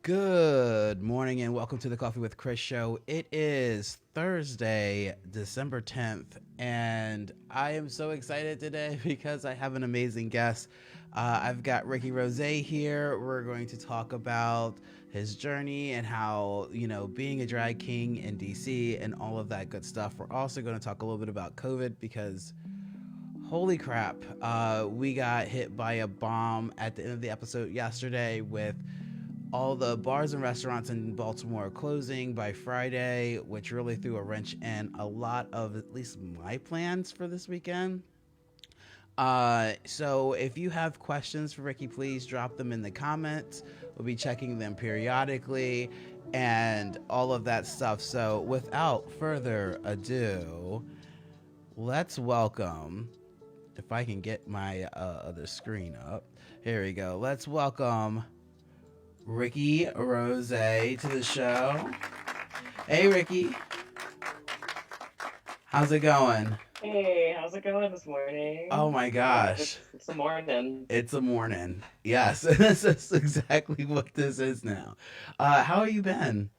Good morning and welcome to the Coffee with Chris show. It is Thursday, December 10th, and I am so excited today because I have an amazing guest. I've got Ricky Rosé here. We're going to talk about his journey and how, being a drag king in DC and all of that good stuff. We're also going to talk a little bit about COVID because holy crap, we got hit by a bomb at the end of the episode yesterday with all the bars and restaurants in Baltimore closing by Friday, which really threw a wrench in a lot of at least my plans for this weekend. So if you have questions for Ricky, please drop them in the comments. We'll be checking them periodically and all of that stuff. So without further ado, let's welcome, if I can get my other screen up. Here we go. Let's welcome Ricky Rosé to the show. Hey, Ricky. How's it going? Hey, how's it going this morning? Oh my I guess gosh. it's the morning. It's a morning. Yes, this is exactly what this is now. How have you been?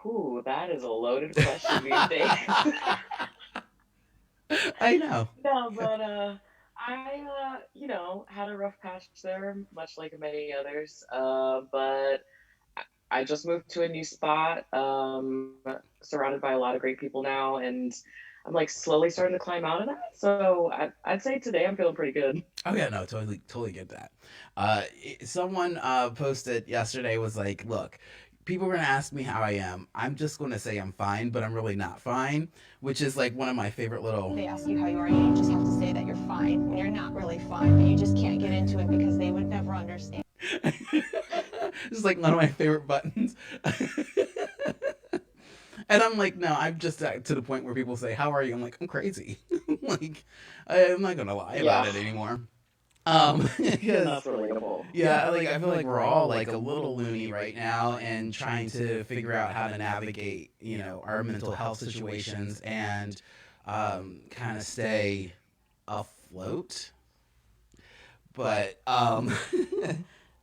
Whew, that is a loaded question these days. I know. No, but had a rough patch there, much like many others. But I just moved to a new spot, surrounded by a lot of great people now, and I'm like slowly starting to climb out of that. So I'd say today I'm feeling pretty good. Oh yeah, no, totally get that. Someone posted yesterday was like, "Look, people are gonna ask me how I am. I'm just gonna say I'm fine, but I'm really not fine," which is like one of my favorite little. They ask you how you are, you just have to say that you're fine when you're not really fine, but you just can't get into it because they would never understand. Just like one of my favorite buttons. And I'm like, no, I'm just to the point where people say, "How are you?" I'm like, I'm crazy. Like, I'm not gonna lie about Yeah, it anymore. that's Because relatable. yeah, like I feel like we're all like a little loony right now and trying to figure out how to navigate, our mental health situations and kind of stay afloat. But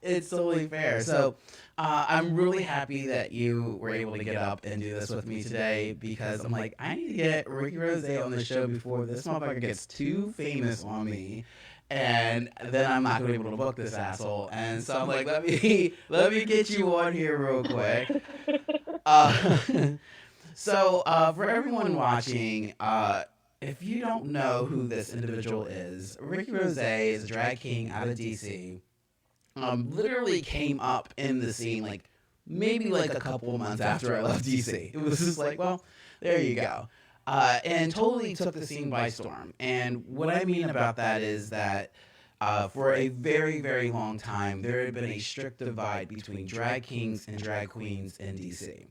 it's totally fair. So I'm really happy that you were able to get up and do this with me today because I'm like, I need to get Ricky Rose on the show before this motherfucker gets too famous on me. And then I'm not gonna be able to book this asshole. And so I'm like, let me get you on here real quick. Uh, so for everyone watching, if you don't know who this individual is, Ricky Rose is a drag king out of DC. Literally came up in the scene like maybe like a couple of months after I left DC. It was just like, well, there you go. And totally took the scene by storm. And what I mean about that is that for a very, very long time, there had been a strict divide between drag kings and drag queens in DC.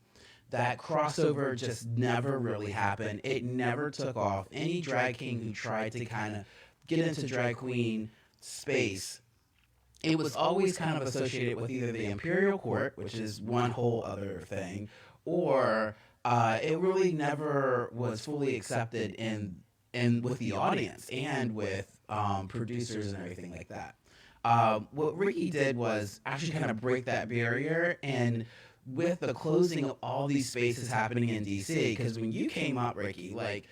That crossover just never really happened. It never took off. Any drag king who tried to kind of get into drag queen space, it was always kind of associated with either the imperial court, which is one whole other thing, or it really never was fully accepted in with the audience and with producers and everything like that. What Ricky did was actually kind of break that barrier, and with the closing of all these spaces happening in DC, because when you came up, Ricky, like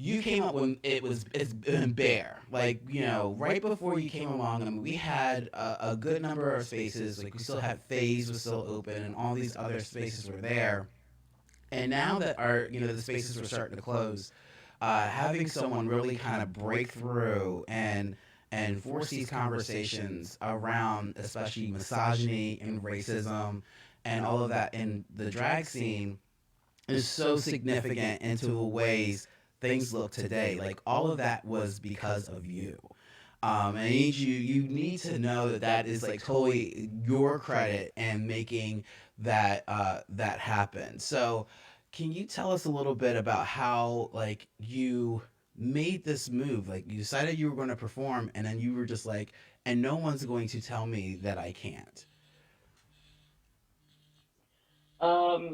you came up when it's been bare. Like, right before you came along, I mean, we had a good number of spaces. Like we still had Phase was still open, and all these other spaces were there. And now that the spaces were starting to close, having someone really kind of break through and force these conversations around, especially misogyny and racism and all of that in the drag scene is so significant into the ways things look today. Like all of that was because of you. And you need to know that that is like totally your credit and making that happen. So, can you tell us a little bit about how like you made this move? Like you decided you were going to perform, and then you were just like, and no one's going to tell me that I can't.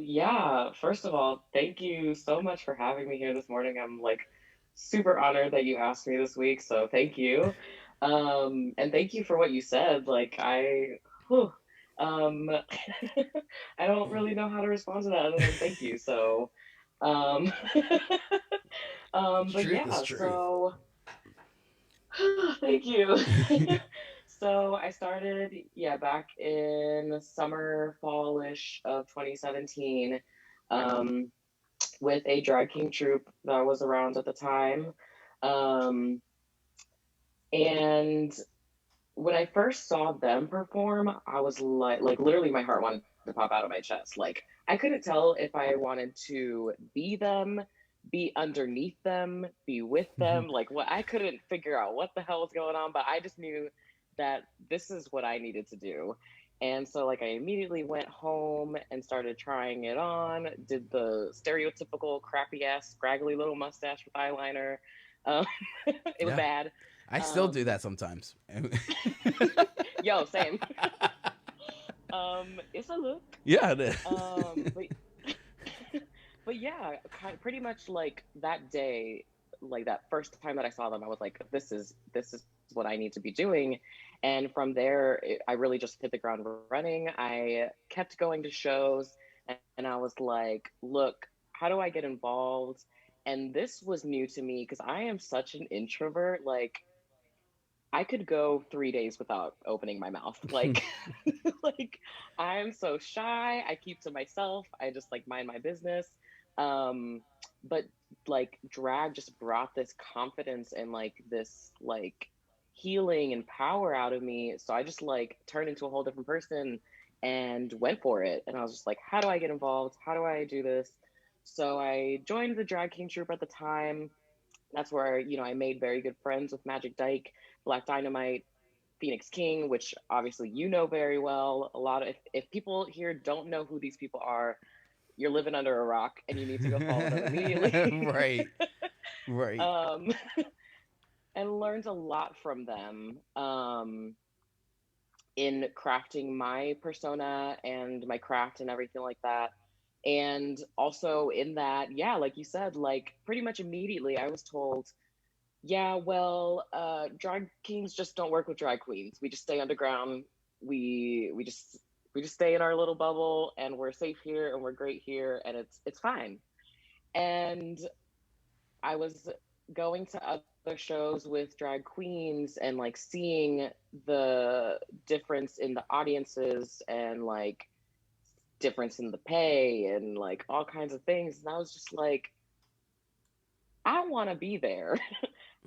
Yeah, first of all, thank you so much for having me here this morning. I'm like super honored that you asked me this week, so thank you. And thank you for what you said. Like whew, um, I don't really know how to respond to that other than thank you. So, um, but Truth is yeah, truth. so thank you. So I started, yeah, back in summer, fallish of 2017, um, with a drag king troupe that was around at the time. Um, and when I first saw them perform, I was like literally my heart wanted to pop out of my chest. Like I couldn't tell if I wanted to be them, be underneath them, be with them. Like what I couldn't figure out what the hell was going on, but I just knew that this is what I needed to do. And so like I immediately went home and started trying it on, did the stereotypical crappy ass scraggly little mustache with eyeliner. Um, it was Yeah. bad. I still do Um, that sometimes. Yo, same. It's a look. Yeah, it is. But but yeah, pretty much like that day, like that first time that I saw them, I was like, this is what I need to be doing. And from there, I really just hit the ground running. I kept going to shows, and I was like, look, how do I get involved? And this was new to me because I am such an introvert. Like I could go 3 days without opening my mouth. Like, like I'm so shy. I keep to myself. I just like mind my business. Um, but like drag just brought this confidence and like this like healing and power out of me. So I just like turned into a whole different person and went for it. And I was just like, how do I get involved? How do I do this? So I joined the drag king troupe at the time. That's where, I made very good friends with Magic Dyke, Black Dynamite, Phoenix King, which obviously you know very well. A lot of if people here don't know who these people are, you're living under a rock and you need to go follow them immediately. Right. Right. um, and learned a lot from them in crafting my persona and my craft and everything like that. And also in that, yeah, like you said, like pretty much immediately I was told, yeah, well, drag kings just don't work with drag queens. We just stay underground. We just stay in our little bubble, and we're safe here, and we're great here, and it's fine. And I was going to other shows with drag queens and like seeing the difference in the audiences and like difference in the pay and like all kinds of things. And I was just like, I want to be there.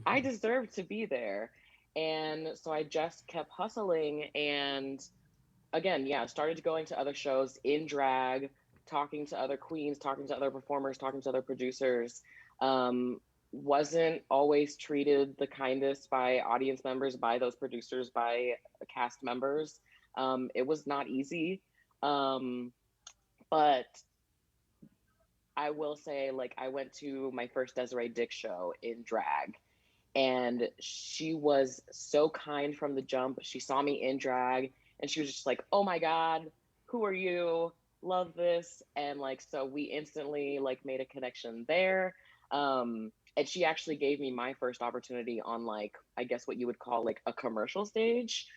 I deserve to be there. And so I just kept hustling. And again, yeah, started going to other shows in drag, talking to other queens, talking to other performers, talking to other producers. Wasn't always treated the kindest by audience members, by those producers, by cast members. It was not easy. Um, but I will say, like, I went to my first Desiree Dick show in drag, and she was so kind from the jump. She saw me in drag, and she was just like, "Oh my god, who are you? Love this!" And like, so we instantly like made a connection there. And she actually gave me my first opportunity on like, I guess what you would call like a commercial stage.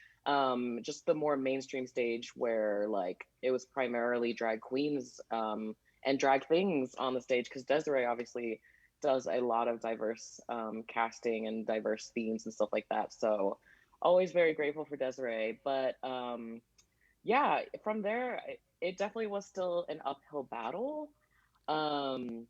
Just the more mainstream stage where like it was primarily drag queens and drag things on the stage, because Desiree obviously does a lot of diverse casting and diverse themes and stuff like that. So always very grateful for Desiree. But yeah, from there, it definitely was still an uphill battle. Um,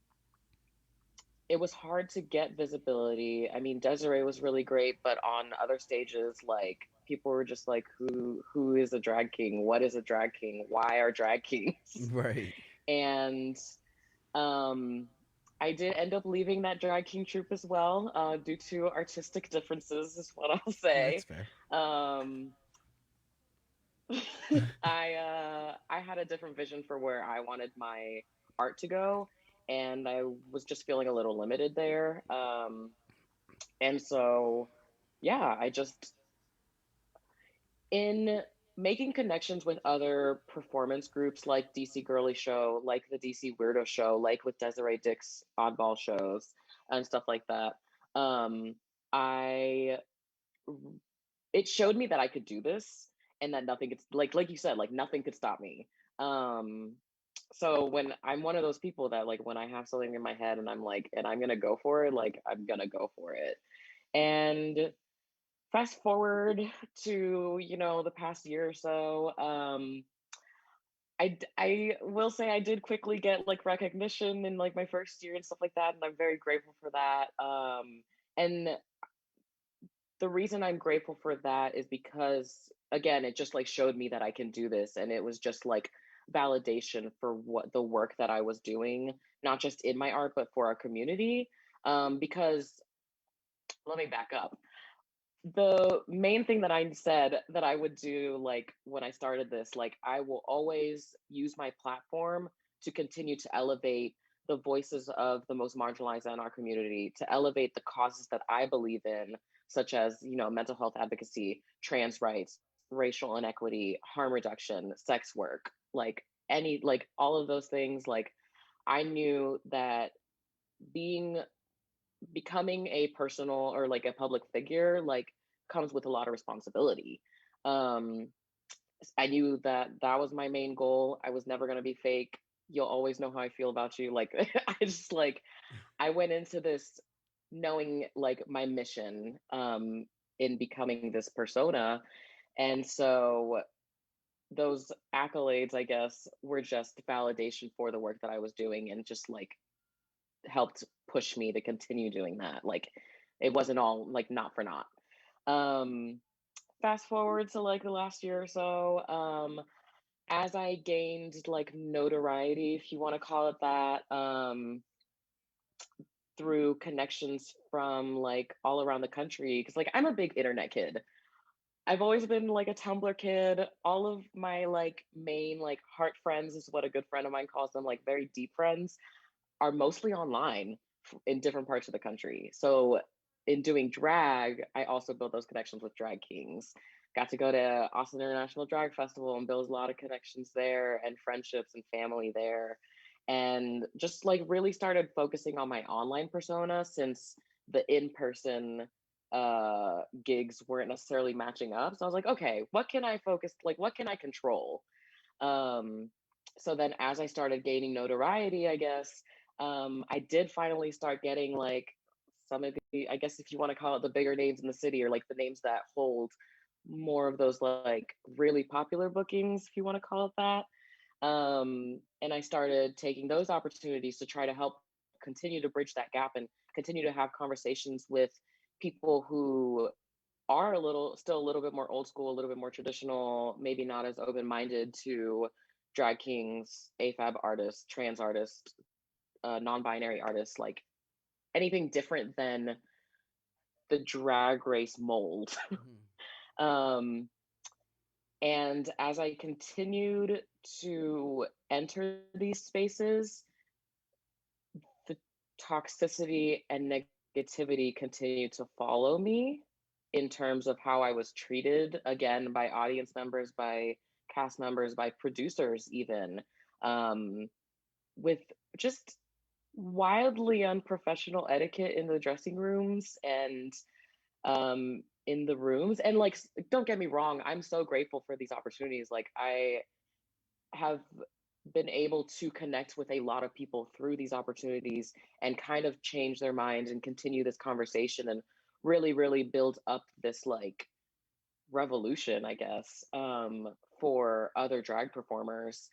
it was hard to get visibility. I mean, Desiree was really great, but on other stages, like people were just like, "Who is a drag king? What is a drag king? Why are drag kings?" Right. And um, I did end up leaving that drag king troupe as well, due to artistic differences, is what I'll That's say. fair. Um, I had a different vision for where I wanted my art to go, and I was just feeling a little limited there. And so, yeah, I just in making connections with other performance groups like DC Girly Show, like the DC Weirdo Show, like with Desiree Dick's Oddball shows and stuff like that. Um, I it showed me that I could do this, and that nothing could, like you said, like nothing could stop me. Um, so when I'm one of those people that like when I have something in my head and I'm like, and I'm gonna go for it, like I'm gonna go for it. And fast forward to, you know, the past year or so, I will say I did quickly get like recognition in like my first year and stuff like that, and I'm very grateful for that. And the reason I'm grateful for that is because again, it just like showed me that I can do this, and it was just like validation for what the work that I was doing, not just in my art, but for our community. Because let me back up. The main thing that I said that I would do, like when I started this, like I will always use my platform to continue to elevate the voices of the most marginalized in our community, to elevate the causes that I believe in, such as, you know, mental health advocacy, trans rights, racial inequity, harm reduction, sex work, like any, like all of those things. Like I knew that being becoming a personal or like a public figure like comes with a lot of responsibility. um I knew that that was my main goal. I was never going to be fake. You'll always know how I feel about you. Like I just like I went into this knowing like my mission in becoming this persona. And so those accolades, I guess, were just validation for the work that I was doing, and just like helped push me to continue doing that. Like it wasn't all like not for naught. Um, Fast forward to like the last year or so, as I gained like notoriety, if you want to call it that, through connections from like all around the country. Cause like I'm a big internet kid. I've always been like a Tumblr kid. All of my like main like heart friends is what a good friend of mine calls them, like very deep friends, are mostly online in different parts of the country. So in doing drag, I also built those connections with drag kings. Got to go to Austin International Drag Festival and build a lot of connections there and friendships and family there. And just like really started focusing on my online persona, since the in-person gigs weren't necessarily matching up. So I was like, okay, what can I focus, like what can I control? Um, so then as I started gaining notoriety, I guess, I did finally start getting like some of the, I guess if you want to call it the bigger names in the city, or like the names that hold more of those like really popular bookings, if you want to call it that. And I started taking those opportunities to try to help continue to bridge that gap and continue to have conversations with people who are still a little bit more old school, a little bit more traditional, maybe not as open minded to drag kings, AFAB artists, trans artists, non-binary artists, like anything different than the drag race mold. Mm-hmm. um, and as I continued to enter these spaces, the toxicity and negativity continued to follow me in terms of how I was treated, again, by audience members, by cast members, by producers, even, um, with just wildly unprofessional etiquette in the dressing rooms and in the rooms. And like, don't get me wrong, I'm so grateful for these opportunities. Like, I have been able to connect with a lot of people through these opportunities and kind of change their minds and continue this conversation and really, really build up this like revolution, I guess, for other drag performers.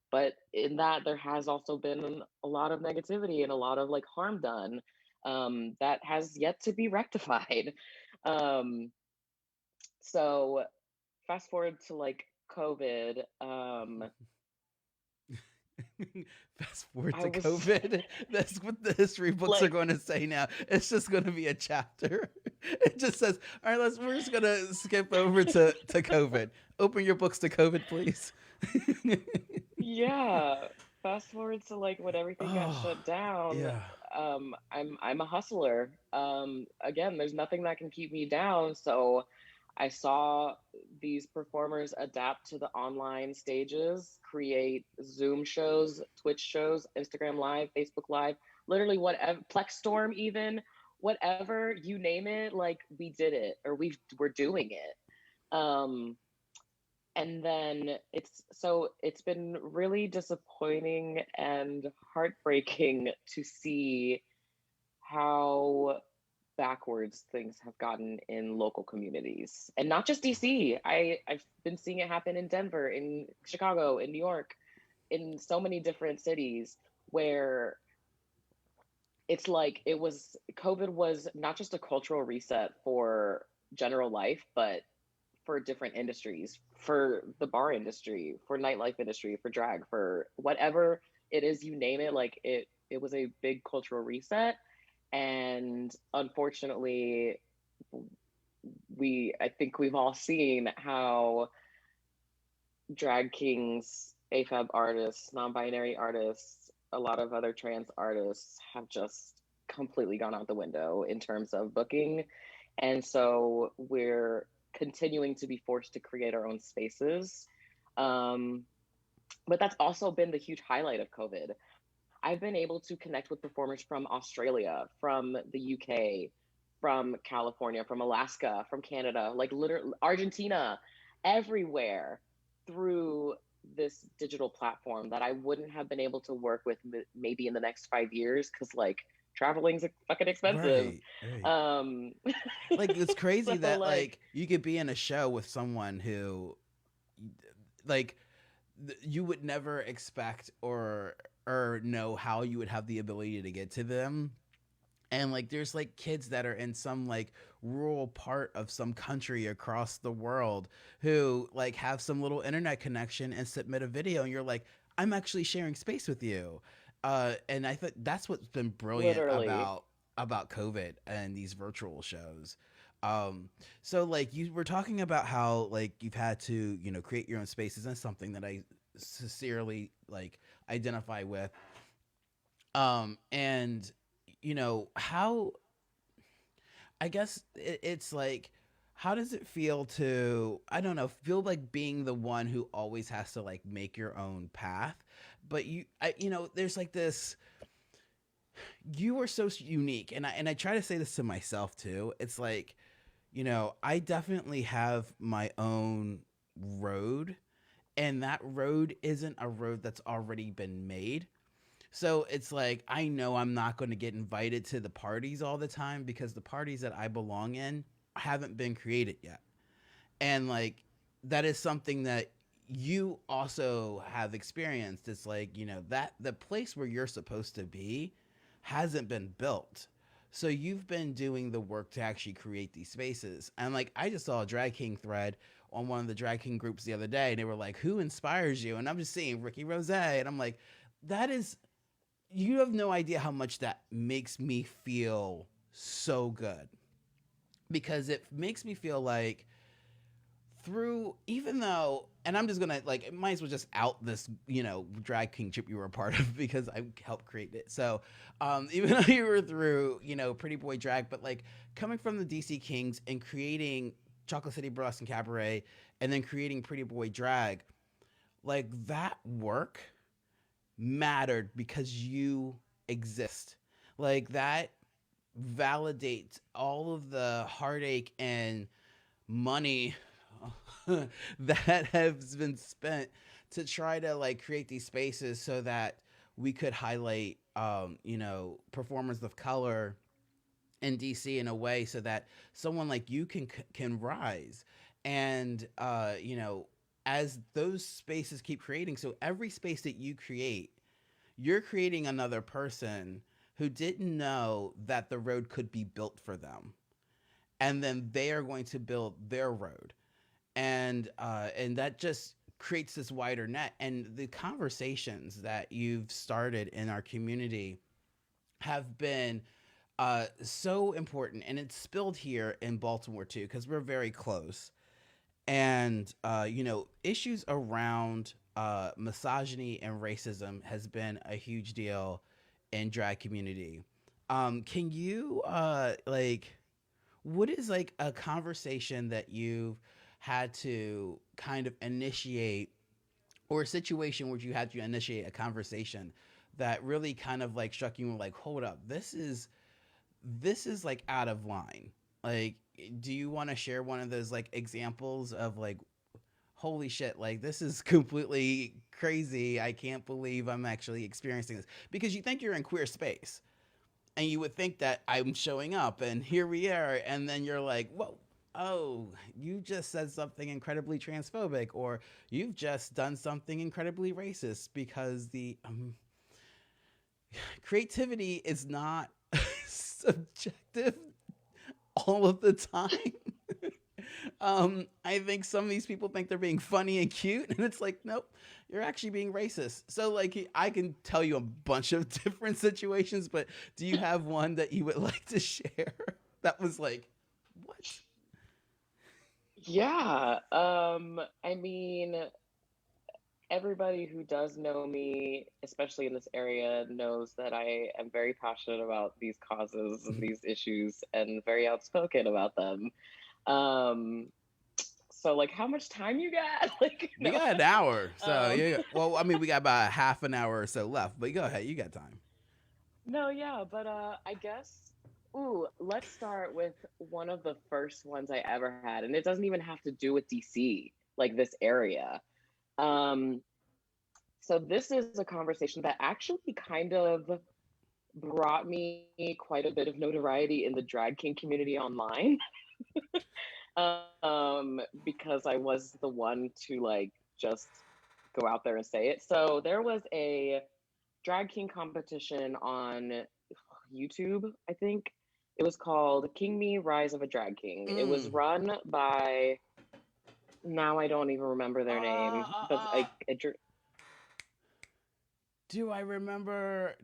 But in that, there has also been a lot of negativity and a lot of like harm done, that has yet to be rectified. Um, so fast forward to like COVID. Fast forward I to was COVID. That's what the history books are like, going to say now. It's just going to be a chapter. It just says, "All right, we're just going to skip over to COVID. Open your books to COVID, please." yeah, fast forward to like when everything got Oh, shut down. yeah. I'm a hustler. Again, there's nothing that can keep me down. So I saw these performers adapt to the online stages, create Zoom shows, Twitch shows, Instagram Live, Facebook Live, literally whatever, Plex Storm, even whatever you name it. Like we did it, or we're doing it. Um, And then it's been really disappointing and heartbreaking to see how backwards things have gotten in local communities, and not just DC. I've been seeing it happen in Denver, in Chicago, in New York, in so many different cities where it's like COVID was not just a cultural reset for general life, but for different industries, for the bar industry, for nightlife industry, for drag, for whatever it is, you name it. Like it was a big cultural reset. And unfortunately, I think we've all seen how drag kings, AFAB artists, non-binary artists, a lot of other trans artists have just completely gone out the window in terms of booking. And so we're continuing to be forced to create our own spaces. Um, but that's also been the huge highlight of COVID. I've been able to connect with performers from Australia, from the UK, from California, from Alaska, from Canada, like literally Argentina, everywhere through this digital platform that I wouldn't have been able to work with maybe in the next 5 years because like traveling's fucking expensive. Right, right. Um, Like it's so crazy that like like you could be in a show with someone who like you would never expect or know how you would have the ability to get to them. And like there's like kids that are in some like rural part of some country across the world who like have some little internet connection and submit a video, and you're like, I'm actually sharing space with you. And I think that's what's been brilliant literally. about COVID and these virtual shows. So like you were talking about how like you've had to, you know, create your own spaces, and something that I sincerely like identify with. And you know, how I guess it's like, how does it feel to, I don't know, feel like being the one who always has to like make your own path, but you know, there's like this, you are so unique, and I try to say this to myself too. It's like, you know, I definitely have my own road, and that road isn't a road that's already been made. So it's like I know I'm not going to get invited to the parties all the time because the parties that I belong in haven't been created yet. And like that is something that you also have experienced. It's like, you know, that the place where you're supposed to be hasn't been built. So you've been doing the work to actually create these spaces. And like I just saw a drag king thread on one of the drag king groups the other day, and they were like, "Who inspires you?" And I'm just seeing Ricky Rosé, and I'm like, that is, you have no idea how much that makes me feel so good, because it makes me feel like through, even though, and I'm just gonna like, might as well just out this, you know, drag king trip you were a part of because I helped create it. So even though you were through, you know, Pretty Boy Drag, but like coming from the DC Kings and creating Chocolate City Burlesque and Cabaret, and then creating Pretty Boy Drag, like that work mattered because you exist. Like that validates all of the heartache and money that has been spent to try to like create these spaces so that we could highlight you know, performers of color in DC in a way so that someone like you can rise. And you know, as those spaces keep creating, so every space that you create, you're creating another person who didn't know that the road could be built for them, and then they are going to build their road, and that just creates this wider net. And the conversations that you've started in our community have been so important, and it's spilled here in Baltimore too because we're very close. And you know, issues around misogyny and racism has been a huge deal in drag community. Can you like, what is like a conversation that you've had to kind of initiate, or a situation where you had to initiate a conversation that really kind of like struck you and like, hold up, this is like out of line? Like, do you want to share one of those like examples of like holy shit, like this is completely crazy. I can't believe I'm actually experiencing this. Because you think you're in queer space and you would think that I'm showing up and here we are. And then you're like, whoa, oh, you just said something incredibly transphobic, or you've just done something incredibly racist because the creativity is not subjective all of the time. I think some of these people think they're being funny and cute, and it's like, nope, you're actually being racist. So, like, I can tell you a bunch of different situations, but do you have one that you would like to share that was like, what? Yeah. I mean, everybody who does know me, especially in this area, knows that I am very passionate about these causes and these issues and very outspoken about them. Um, so like how much time you got? Like We no. got an hour, so Um, yeah. Well, I mean, we got about a half an hour or so left, but go ahead, you got time. no, yeah, but I guess ooh, let's start with one of the first ones I ever had, and it doesn't even have to do with DC, like this area. Um, so this is a conversation that actually kind of brought me quite a bit of notoriety in the drag king community online. Because I was the one to like just go out there and say it. So there was a drag king competition on YouTube, I think. It was called King Me Rise of a Drag King. It was Mm. run by, now I don't even remember their Uh, name, uh, but uh, do I remember?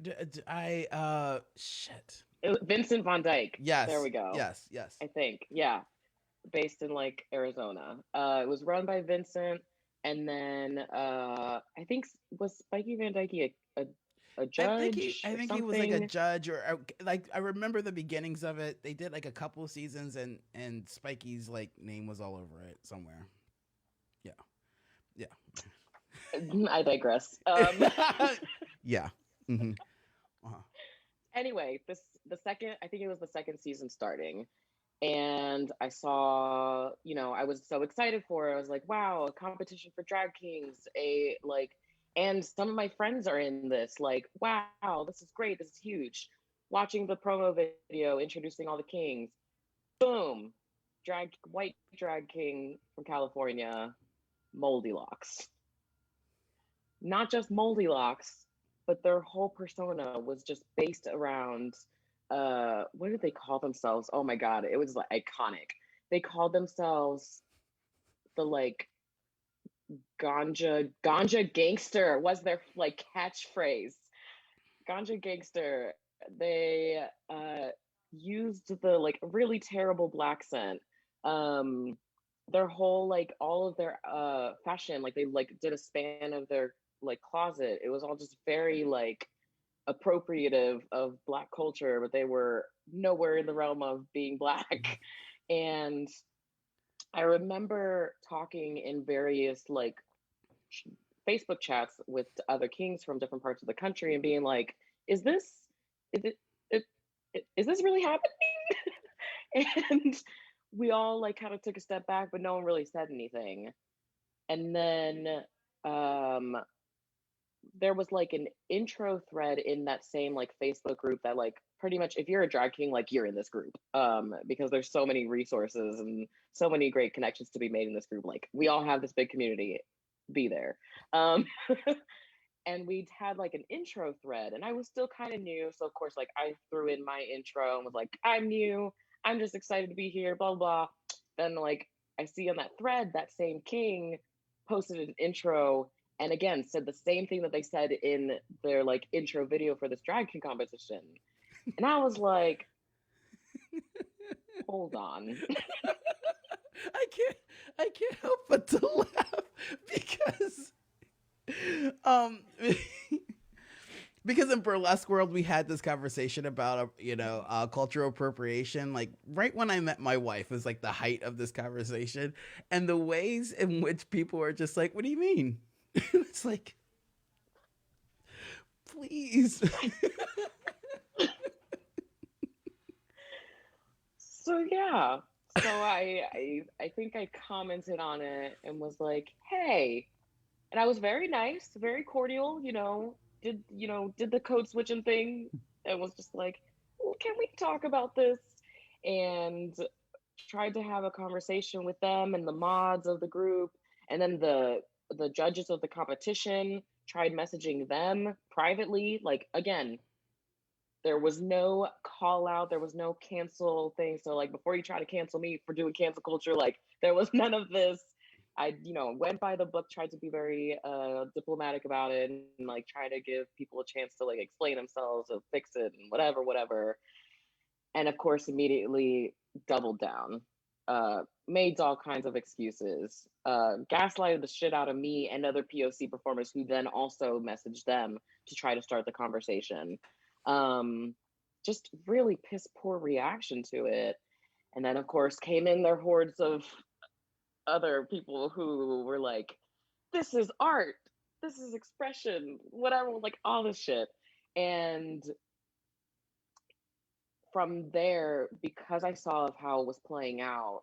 Shit. Vincent Von Dyke. There Yes, we go. yes, yes. I think. Yeah. Based in like Arizona. It was run by Vincent, and then I think was Spiky Van Dyke a judge I or think he was like a something? judge, or like I remember the beginnings of it. They did like a couple of seasons, and Spikey's like name was all over it somewhere. Yeah, yeah, I digress. yeah. Mm-hmm. Uh-huh. Anyway, the second, I think it was the second season starting, and I saw, I was so excited for it. I was like, wow, a competition for drag kings, a like, and some of my friends are in this. Like, wow, this is great. This is huge. Watching the promo video introducing all the kings, boom, white drag king from California, moldy locks. Not just moldy locks, but their whole persona was just based around what did they call themselves? Oh my god, it was like iconic. They called themselves the like ganja gangster was their like catchphrase. Ganja gangster. They used the like really terrible black scent. Um their whole like all of their fashion, like they like did a span of their like closet. It was all just very like appropriative of black culture, but they were nowhere in the realm of being black. And I remember talking in various like Facebook chats with other kings from different parts of the country and being like, is this is it, is this really happening? And we all like kind of took a step back, but no one really said anything. And then um there was like an intro thread in that same like Facebook group that like pretty much if you're a drag king, like you're in this group. Because there's so many resources and so many great connections to be made in this group. Like we all have this big community, be there. Um and we'd had like an intro thread and I was still kind of new. So of course like I threw in my intro and was like, I'm new, I'm just excited to be here, blah blah. Then like I see on that thread that same king posted an intro and again said the same thing that they said in their like intro video for this drag king competition. And I was like, hold on. I I can't help but to laugh because um because in burlesque world we had this conversation about cultural appropriation, like right when I met my wife was like the height of this conversation, and the ways in which people are just like, what do you mean? It's like, please. So yeah. So I think I commented on it and was like, "Hey," and I was very nice, very cordial. Did the code switching thing, and was just like, well, "Can we talk about this?" And tried to have a conversation with them and the mods of the group, and then the judges of the competition tried messaging them privately. Like again, there was no call out, there was no cancel thing. So like before you try to cancel me for doing cancel culture, like there was none of this. I, went by the book, tried to be very diplomatic about it, and like try to give people a chance to like explain themselves or fix it and whatever. And of course, immediately doubled down, made all kinds of excuses, gaslighted the shit out of me and other POC performers who then also messaged them to try to start the conversation. Um, just really piss poor reaction to it. And then, of course, came in their hordes of other people who were like, this is art, this is expression, whatever, like all this shit. And from there, because I saw of how it was playing out,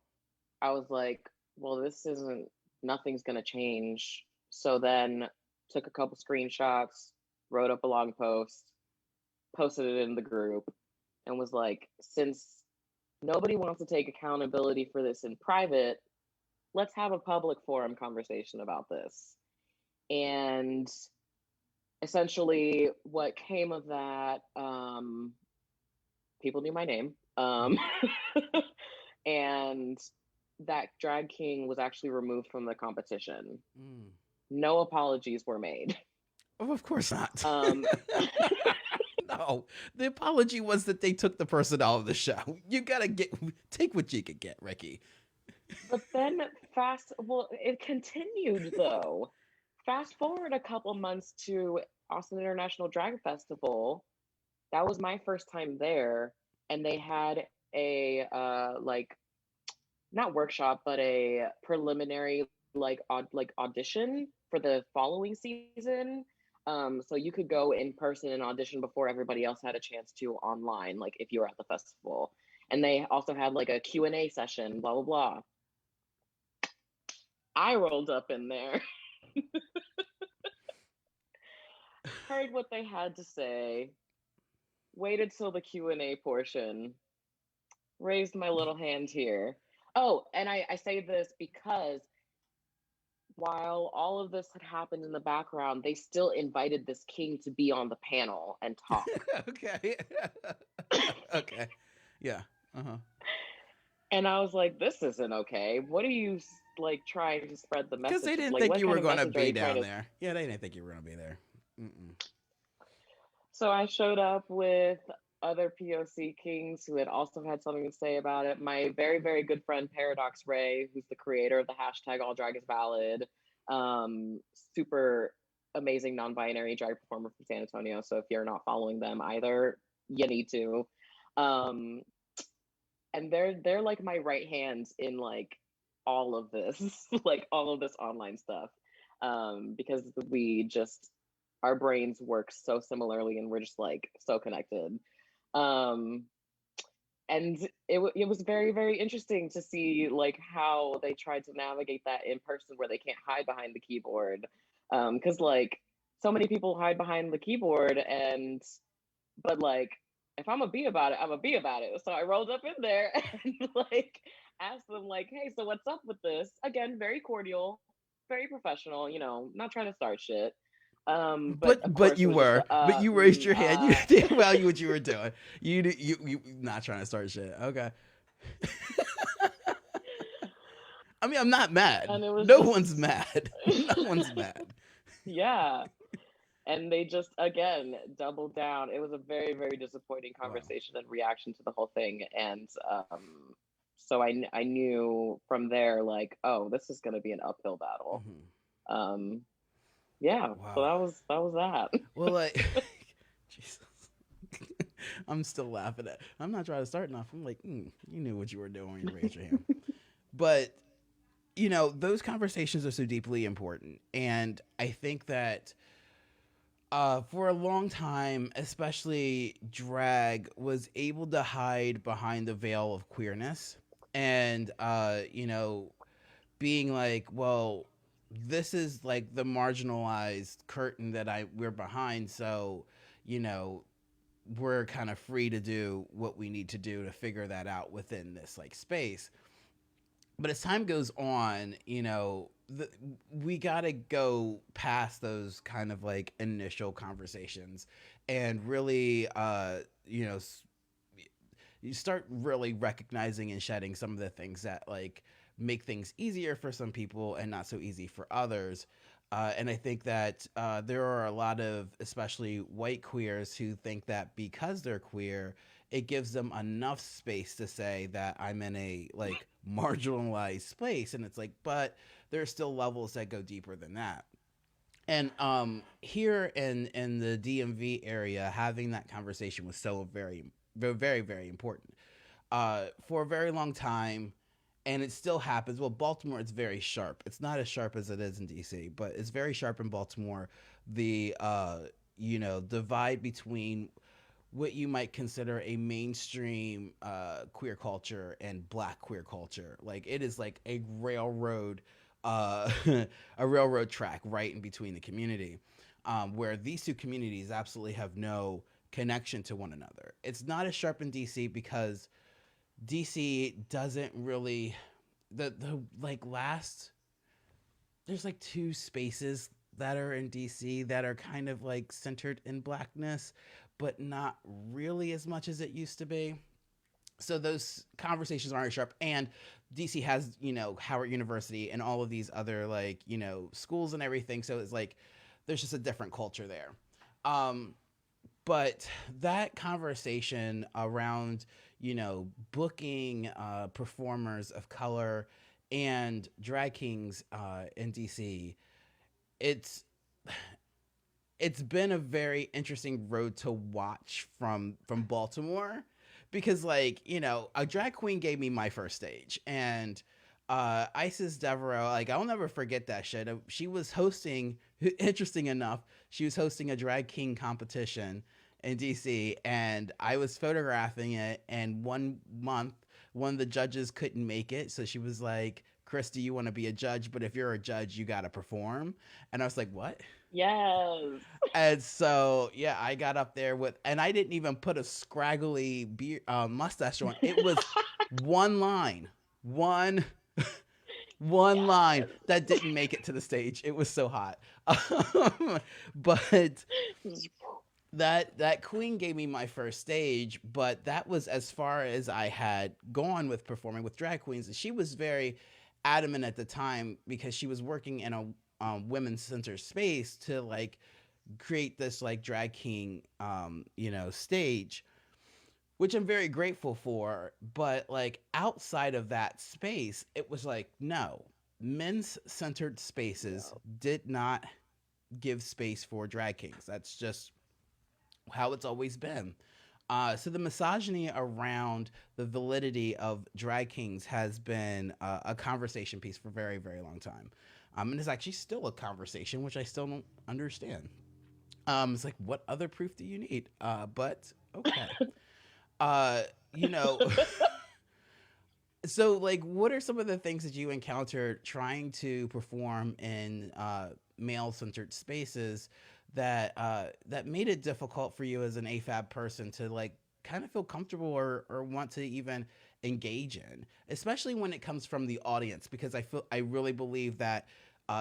I was like, well, this isn't, nothing's gonna change. So then took a couple screenshots, wrote up a long post, posted it in the group, and was like, since nobody wants to take accountability for this in private, let's have a public forum conversation about this. And essentially, what came of that, people knew my name. And that drag king was actually removed from the competition. No apologies were made. Oh, of course not. No, the apology was that they took the person out of the show. You gotta take what you could get, Ricky. But then it continued though. Fast forward a couple months to Austin International Drag Festival. That was my first time there, and they had a like, not workshop, but a preliminary like audition for the following season. So you could go in person and audition before everybody else had a chance to online, like if you were at the festival. And they also had like a Q&A session, blah blah blah. I rolled up in there, heard what they had to say, waited till the Q&A portion, raised my little hand here. Oh, and I say this because while all of this had happened in the background, they still invited this king to be on the panel and talk. Okay. Okay. Yeah. Uh-huh. And I was like, this isn't okay. What are you like trying to spread the message? Because they didn't like, think what you were kind of going to message are be you down trying to... there. Yeah, they didn't think you were going to be there. Mm-mm. So I showed up with other POC kings who had also had something to say about it. My very, very good friend Paradox Ray, who's the creator of the hashtag All Drag is Valid, super amazing non-binary drag performer from San Antonio. So if you're not following them either, you need to. And they're like my right hands in like all of this, like all of this online stuff, because we just, our brains work so similarly and we're just like so connected. um and it was very, very interesting to see like how they tried to navigate that in person where they can't hide behind the keyboard, because like so many people hide behind the keyboard, and but like if I'm gonna be about it, I'm gonna be about it. So I rolled up in there and like asked them like, hey, so what's up with this? Again, very cordial, very professional, not trying to start shit. But of But course it you was just were. But you raised your hand. You did well. You what you were doing. You not trying to start shit. Okay. I mean, I'm not mad. and it was No one's just mad. No one's mad. yeah. And they just again doubled down. It was a very, very disappointing Wow. conversation and reaction to the whole thing. And so I knew from there like, oh, this is going to be an uphill battle. Mm-hmm. Yeah. So Wow. that was that. Well, like, Jesus. I'm still laughing at. I'm not trying to start nothing. I'm like, you knew what you were doing when you raised your hand. But those conversations are so deeply important, and I think that for a long time, especially drag was able to hide behind the veil of queerness. and you know, being like, well, this is like the marginalized curtain that we're behind, so you know, we're kind of free to do what we need to do to figure that out within this like space. But as time goes on, you know, we got to go past those kind of like initial conversations and really, you know, you start really recognizing and shedding some of the things that like make things easier for some people and not so easy for others. And I think that there are a lot of, especially white queers, who think that because they're queer, it gives them enough space to say that I'm in a like marginalized space. And it's like, but there are still levels that go deeper than that. And here in the DMV area, having that conversation was so very important. For a very long time, and it still happens. Well, Baltimore, it's very sharp. It's not as sharp as it is in DC, but it's very sharp in Baltimore. The you know, divide between what you might consider a mainstream queer culture and black queer culture, like it is like a railroad, uh, a railroad track right in between the community, where these two communities absolutely have no connection to one another. It's not as sharp in DC because DC doesn't really the like last there's like two spaces that are in DC that are kind of like centered in blackness, but not really as much as it used to be. So those conversations aren't sharp. And DC has, you know, Howard University and all of these other like, you know, schools and everything. So it's like there's just a different culture there. Um, but that conversation around, you know, booking performers of color and drag kings in DC, it's it's been a very interesting road to watch from Baltimore, because like, you know, a drag queen gave me my first stage, and Isis Devereaux, like I'll never forget that shit. She was hosting, interesting enough, she was hosting a drag king competition in DC, and I was photographing it, and one month one of the judges couldn't make it, so she was like, Chris, do you want to be a judge? But if you're a judge, you got to perform. And I was like, what? Yes. And so, yeah, I got up there with, and I didn't even put a scraggly mustache on. It was one line, one, one line Yes. that didn't make it to the stage. It was so hot. But that queen gave me my first stage, but that was as far as I had gone with performing with drag queens. And she was very adamant at the time because she was working in a women's center space to like create this like drag king you know, stage, which I'm very grateful for. But like outside of that space, it was like, no, men's centered spaces No. did not give space for drag kings. That's just how it's always been. So the misogyny around the validity of drag kings has been a conversation piece for a very, very long time. And it's actually still a conversation, which I still don't understand. It's like, what other proof do you need? But okay. Uh, you know, so like, what are some of the things that you encountered trying to perform in male-centered spaces that that made it difficult for you as an AFAB person to like kind of feel comfortable or want to even engage in, especially when it comes from the audience? Because I really believe that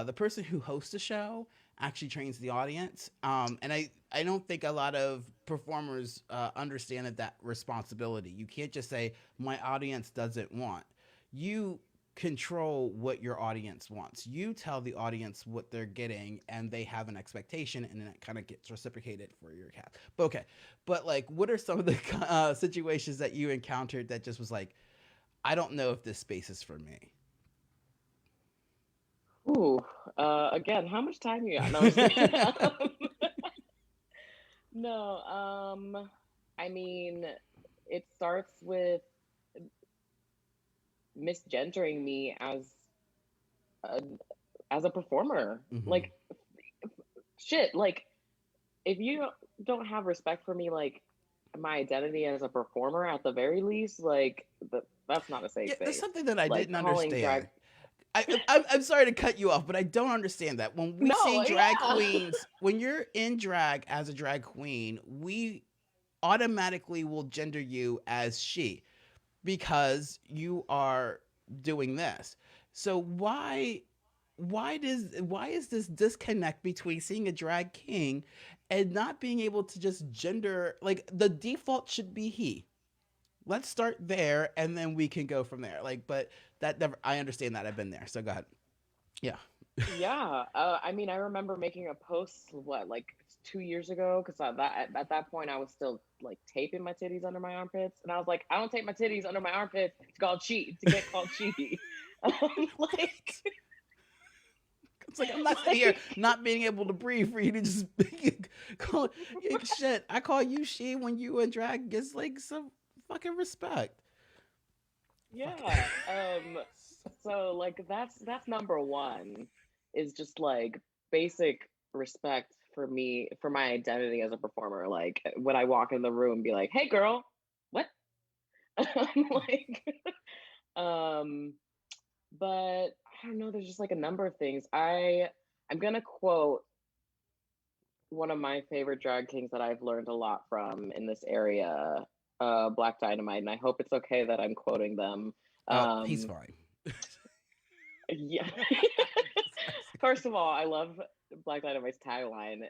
the person who hosts a show actually trains the audience, and I don't think a lot of performers understand that responsibility. You can't just say my audience doesn't want. You control what your audience wants. You tell the audience what they're getting, and they have an expectation, and then it kind of gets reciprocated for your cat. But okay, but like, what are some of the situations that you encountered that just was like, I don't know if this space is for me? Ooh. Again, how much time you got? No, I'm just kidding. No. I mean, it starts with misgendering me a, as a performer. Mm-hmm. Like, shit. Like, if you don't have respect for me, like, my identity as a performer at the very least, like that's not a safe Yeah, there's space. something that I Like didn't calling understand. drag. I'm sorry to cut you off, but I don't understand that. When we see No, drag yeah. queens, when you're in drag as a drag queen, we automatically will gender you as she because you are doing this. So why is this disconnect between seeing a drag king and not being able to just gender, like the default should be he. Let's start there and then we can go from there. Like, but that never, I understand that. I've been there. So go ahead. Yeah. Yeah, I mean, I remember making a post, what, like 2 years ago, because at that point I was still like taping my titties under my armpits, and I was like, I don't tape my titties under my armpits to get called cheaty. Like, What? It's like I'm not sitting here like, not being able to breathe for you to just call shit. I call you she when you in drag gets like some fucking respect. Fuck. yeah. So like that's number one, is just like basic respect for me, for my identity as a performer. Like when I walk in the room, be like, "Hey, girl, what?" Like, um, but I don't know. There's just like a number of things. I'm gonna quote one of my favorite drag kings that I've learned a lot from in this area, Black Dynamite, and I hope it's okay that I'm quoting them. He's Um, fine. yeah. First of all, I love Black Dynamite's tagline.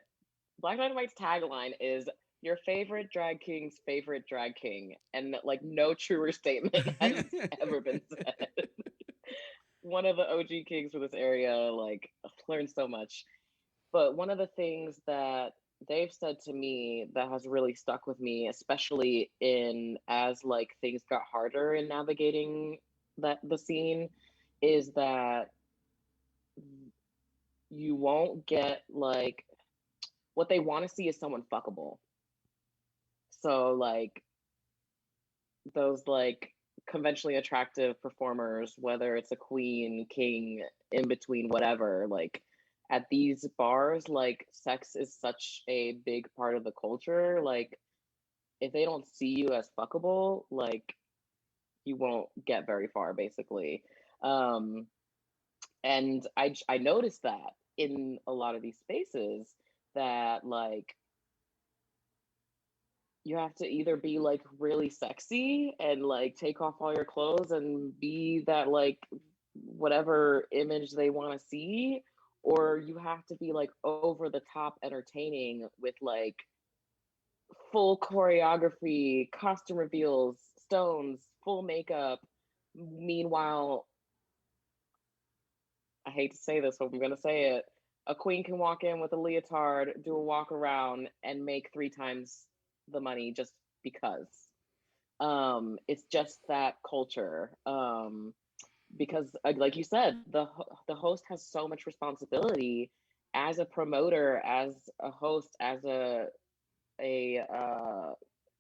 Black Dynamite's tagline is your favorite drag king's favorite drag king, and like no truer statement has ever been said. One of the OG kings for this area, like, learned so much. But one of the things that they've said to me that has really stuck with me, especially in as like things got harder in navigating the scene, is that you won't get like, what they want to see is someone fuckable. So like those like conventionally attractive performers, whether it's a queen, king, in between, whatever, like at these bars, like sex is such a big part of the culture. Like if they don't see you as fuckable, like you won't get very far, basically. Um, and I noticed that in a lot of these spaces, that like you have to either be like really sexy and like take off all your clothes and be that like whatever image they want to see, or you have to be like over the top entertaining with like full choreography, costume reveals, stones, full makeup. Meanwhile, I hate to say this, but I'm going to say it. A queen can walk in with a leotard, do a walk around, and make 3 times the money just because. It's just that culture. Because, like you said, the host has so much responsibility as a promoter, as a host, as a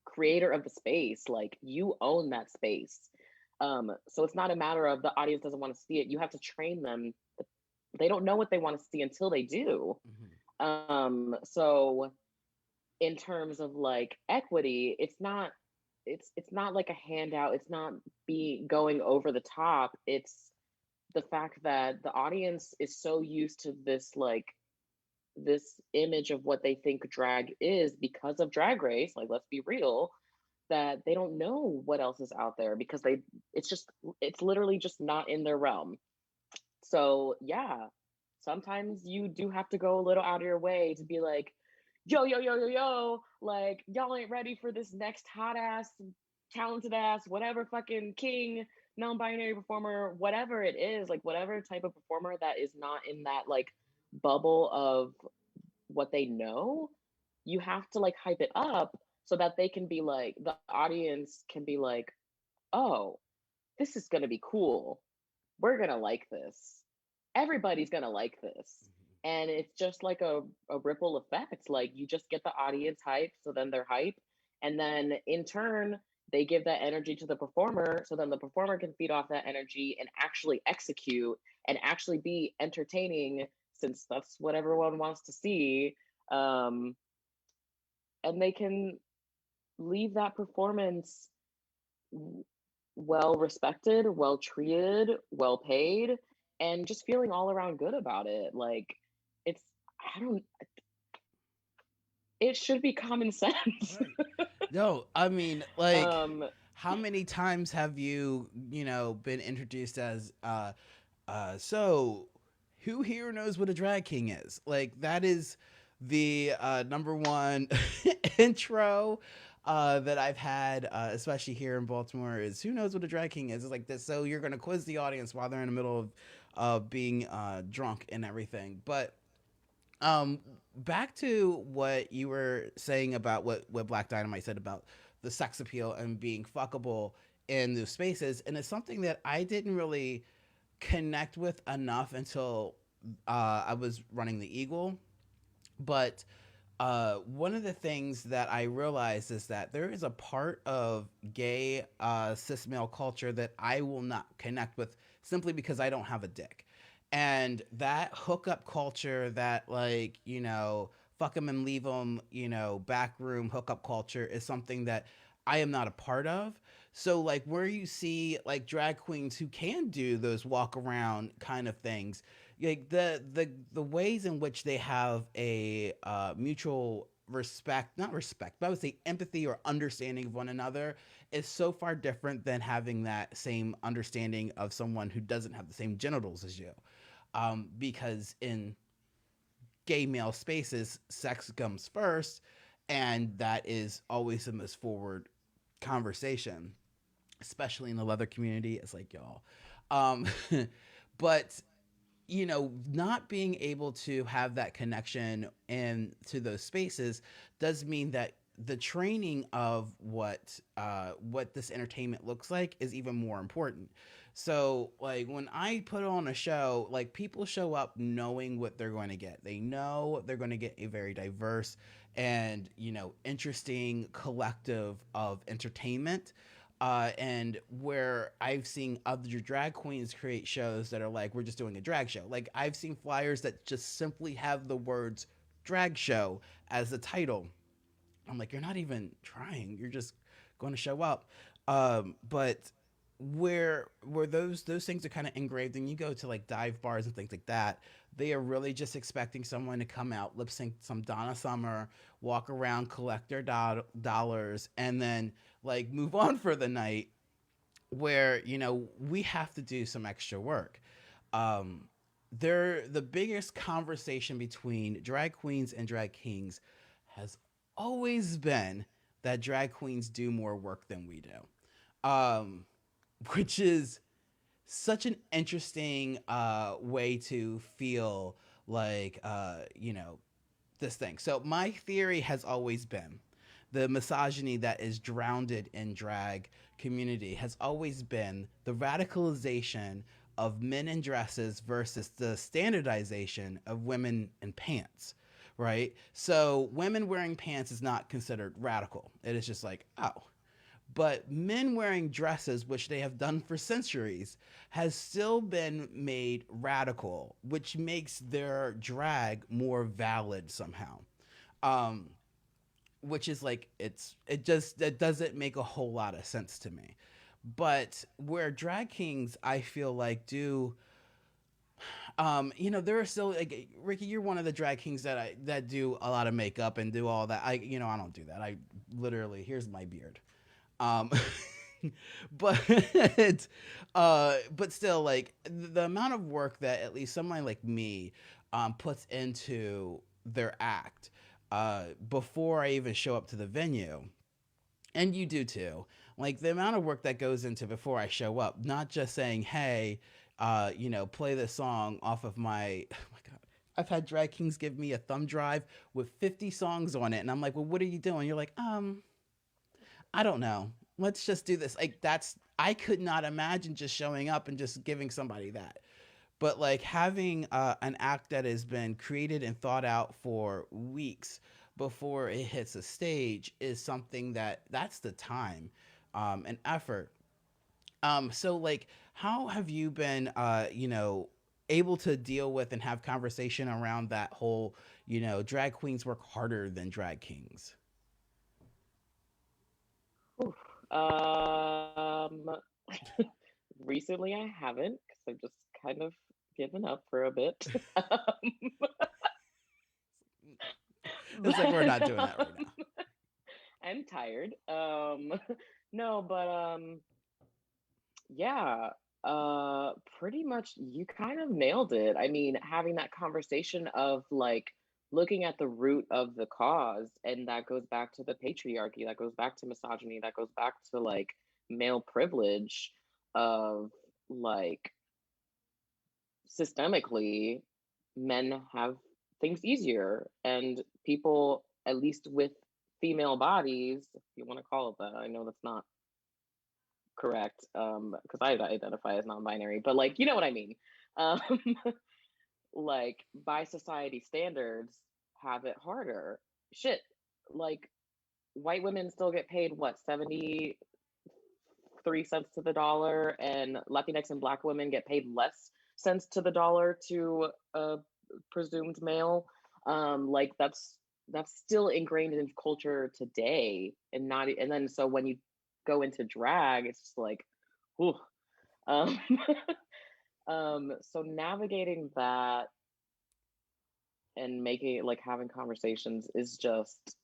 creator of the space. Like you own that space. So it's not a matter of the audience doesn't want to see it. You have to train them. They don't know what they want to see until they do. Mhm. So in terms of like equity, it's not like a handout. It's not be going over the top. It's the fact that the audience is so used to this like this image of what they think drag is because of Drag Race, like let's be real, that they don't know what else is out there because it's literally just not in their realm. So yeah, sometimes you do have to go a little out of your way to be like, yo, yo, yo, yo, yo, like y'all ain't ready for this next hot ass, talented ass, whatever fucking king, non-binary performer, whatever it is, like whatever type of performer that is not in that like bubble of what they know, you have to like hype it up so that they can be like, the audience can be like, oh, this is gonna be cool. We're gonna like this. Everybody's gonna like this. And it's just like a ripple effect. Like you just get the audience hype, so then they're hype. And then in turn, they give that energy to the performer, so then the performer can feed off that energy and actually execute and actually be entertaining, since that's what everyone wants to see. Um, and they can leave that performance well respected, well treated, well paid, and just feeling all around good about it. Like, it's, I don't, it should be common sense. Right. No, I mean, like, um, how many times have you, been introduced as, so who here knows what a drag king is? Like, that is the number one intro that I've had, especially here in Baltimore, is who knows what a drag king is? It's like this. So you're going to quiz the audience while they're in the middle of being drunk and everything. But um, back to what you were saying about what Black Dynamite said about the sex appeal and being fuckable in those spaces, and it's something that I didn't really connect with enough until I was running the Eagle. But one of the things that I realized is that there is a part of gay cis male culture that I will not connect with simply because I don't have a dick. And that hookup culture, that, like, fuck them and leave them, backroom hookup culture, is something that I am not a part of. So, like, where you see like drag queens who can do those walk around kind of things, like the ways in which they have a mutual respect, not respect, but I would say empathy or understanding of one another, is so far different than having that same understanding of someone who doesn't have the same genitals as you. Because in gay male spaces, sex comes first, and that is always the most forward conversation, especially in the leather community. It's like, y'all. Um, but not being able to have that connection into those spaces does mean that the training of what this entertainment looks like is even more important. So, like, when I put on a show, like, people show up knowing what they're going to get. They know they're going to get a very diverse and interesting collective of entertainment. And where I've seen other drag queens create shows that are like, we're just doing a drag show. Like, I've seen flyers that just simply have the words drag show as the title. I'm like, you're not even trying. You're just going to show up. But where those things are kind of engraved, and you go to like dive bars and things like that, they are really just expecting someone to come out, lip sync some Donna Summer, walk around, collect their dollars, and then like move on for the night. Where we have to do some extra work. Um, they're the biggest conversation between drag queens and drag kings has always been that drag queens do more work than we do, which is such an interesting way to feel like this thing. So my theory has always been the misogyny that is drowned in drag community has always been the radicalization of men in dresses versus the standardization of women in pants, right? So women wearing pants is not considered radical. It is just like, oh. But men wearing dresses, which they have done for centuries, has still been made radical, which makes their drag more valid somehow. Um, which is like it doesn't make a whole lot of sense to me. But where drag kings, I feel like, do there are still, like, Ricky, you're one of the drag kings that do a lot of makeup and do all that. I don't do that. I literally, here's my beard. Um, but but still, like, the amount of work that at least someone like me puts into their act before I even show up to the venue, and you do too. Like, the amount of work that goes into before I show up, not just saying, "Hey, play this song off of my." Oh my god, I've had drag kings give me a thumb drive with 50 songs on it, and I'm like, "Well, what are you doing?" You're like, I don't know. Let's just do this. Like, that's, I could not imagine just showing up and just giving somebody that. But like having an act that has been created and thought out for weeks before it hits a stage is something that's the time and effort. So like, how have you been, able to deal with and have conversation around that whole, drag queens work harder than drag kings? Um, recently I haven't because I've just kind of given up for a bit. It's like we're not But doing that right now. I'm tired. No, but yeah, pretty much you kind of nailed it. I mean, having that conversation of like looking at the root of the cause, and that goes back to the patriarchy, that goes back to misogyny, that goes back to like male privilege of like systemically men have things easier, and people at least with female bodies, if you want to call it that. I know that's not correct, because I identify as non-binary, but like you know what I mean. um like by society standards have it harder. Shit, like white women still get paid what, 73 cents to the dollar, and Latinx and black women get paid less cents to the dollar to a presumed male. Like that's still ingrained in culture today, and not, and then so when you go into drag, it's just like, whew. Um, so navigating that and making it like having conversations is just,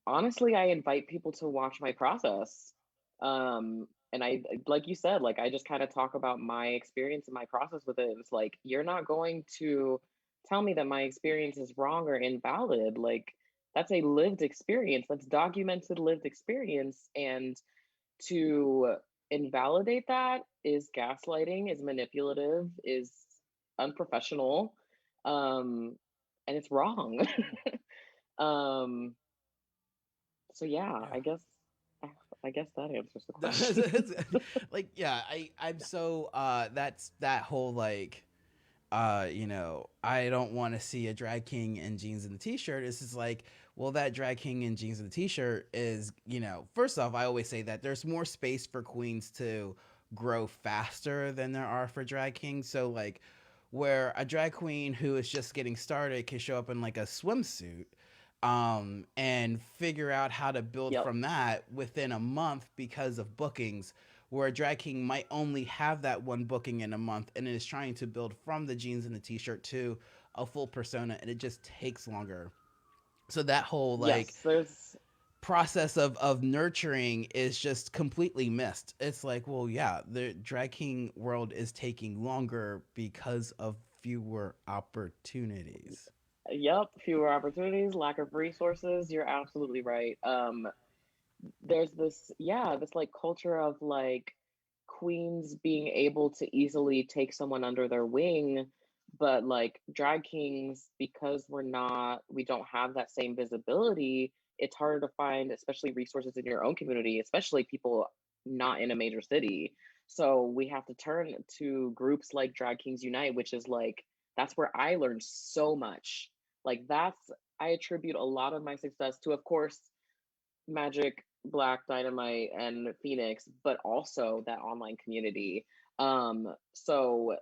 honestly, I invite people to watch my process. And I, like you said, like I just kind of talk about my experience and my process with it. It's like, you're not going to tell me that my experience is wrong or invalid. Like, that's a lived experience, that's documented lived experience. And to invalidate that is gaslighting, is manipulative, is unprofessional, um, and it's wrong. um, so yeah, Yeah. I guess that answers the question. Like yeah, I'm so that's that whole like I don't want to see a drag king in jeans and a t-shirt. This is like, well, that drag king in jeans and a t-shirt is, first off, I always say that there's more space for queens to grow faster than there are for drag kings. So like, where a drag queen who is just getting started can show up in like a swimsuit, and figure out how to build Yep. from that within a month because of bookings, where a drag king might only have that one booking in a month and is trying to build from the jeans and the t-shirt to a full persona, and it just takes longer. So that whole like Yes, there's process of nurturing is just completely missed. It's like, well, yeah, the drag king world is taking longer because of fewer opportunities. yep, fewer opportunities, lack of resources. You're absolutely right. There's this, yeah, this like culture of like queens being able to easily take someone under their wing, but like drag kings, because we don't have that same visibility, it's harder to find, especially resources in your own community, especially people not in a major city. So we have to turn to groups like Drag Kings Unite, which is like, that's where I learned so much. Like that's, I attribute a lot of my success to, of course, Magic, Black, Dynamite, and Phoenix, but also that online community. So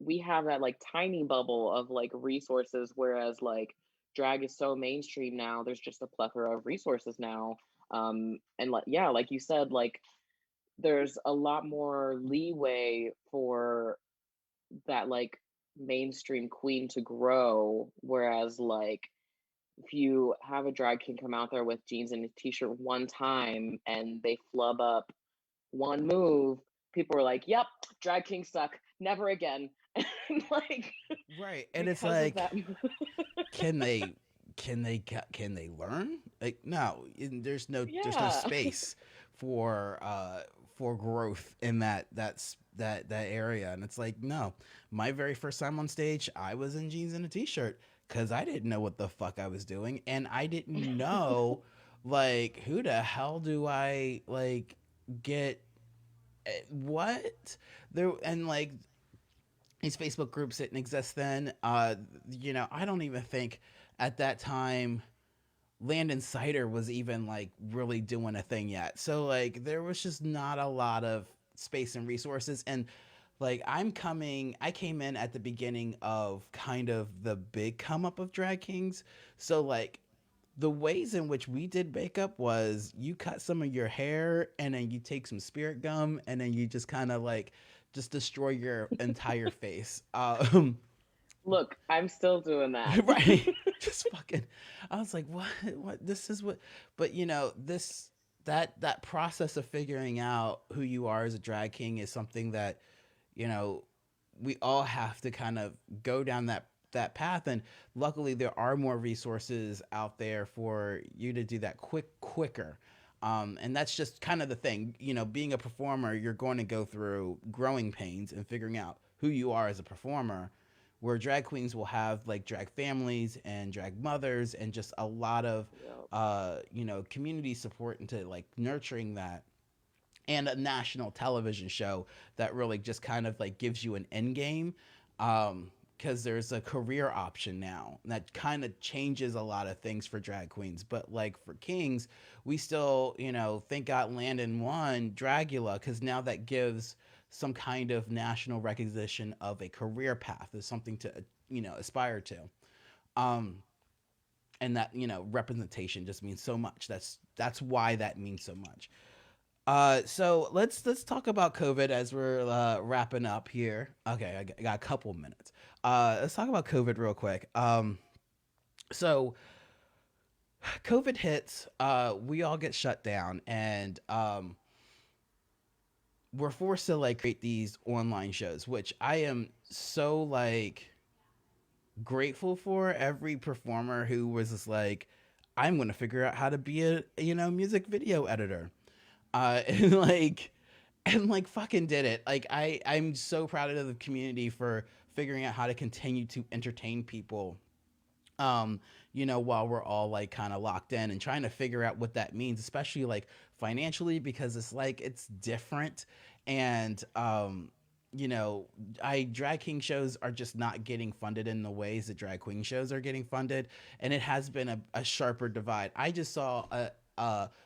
we have that like tiny bubble of like resources, whereas like drag is so mainstream now. There's just a plethora of resources now. And like yeah, like you said, like there's a lot more leeway for that like mainstream queen to grow, whereas like if you have a drag king come out there with jeans and a t-shirt one time and they flub up one move, people are like, "Yep, drag kings suck. Never again." And like Right. And it's because of like, that. can they can they learn? Like, no, there's no Yeah. space for growth in that area. And it's like, no, my very first time on stage, I was in jeans and a t-shirt because I didn't know what the fuck I was doing, and I didn't know, like, who the hell do I like get what there. And like, these Facebook groups didn't exist then. I don't even think at that time Land Insider was even like really doing a thing yet. So like, there was just not a lot of space and resources. And like, I came in at the beginning of kind of the big come up of drag kings. So like, the ways in which we did makeup was you cut some of your hair and then you take some spirit gum and then you just kind of like just destroy your entire face. Look, I'm still doing that. Right. Just fucking. I was like, what? What? This is what. But this that process of figuring out who you are as a drag king is something that you know we all have to kind of go down that path. And luckily, there are more resources out there for you to do that quicker. And that's just kind of the thing. Being a performer, you're going to go through growing pains and figuring out who you are as a performer, where drag queens will have like drag families and drag mothers and just a lot of Yep. community support into like nurturing that, and a national television show that really just kind of like gives you an end game, because there's a career option now that kind of changes a lot of things for drag queens. But like for kings, we still thank God Landon won Dragula, because now that gives some kind of national recognition of a career path, is something to aspire to. um and that representation just means so much. That's why that means so much. So let's talk about COVID as we're wrapping up here. Okay, I got a couple of minutes. Let's talk about COVID real quick. So COVID hits. We all get shut down, and we're forced to like create these online shows, which I am so like grateful for every performer who was just like, I'm gonna figure out how to be a music video editor, and like fucking did it. Like I'm so proud of the community for figuring out how to continue to entertain people, while we're all like kind of locked in and trying to figure out what that means, especially like financially, because it's like it's different. And you know, I drag king shows are just not getting funded in the ways that drag queen shows are getting funded, and it has been a sharper divide. I just saw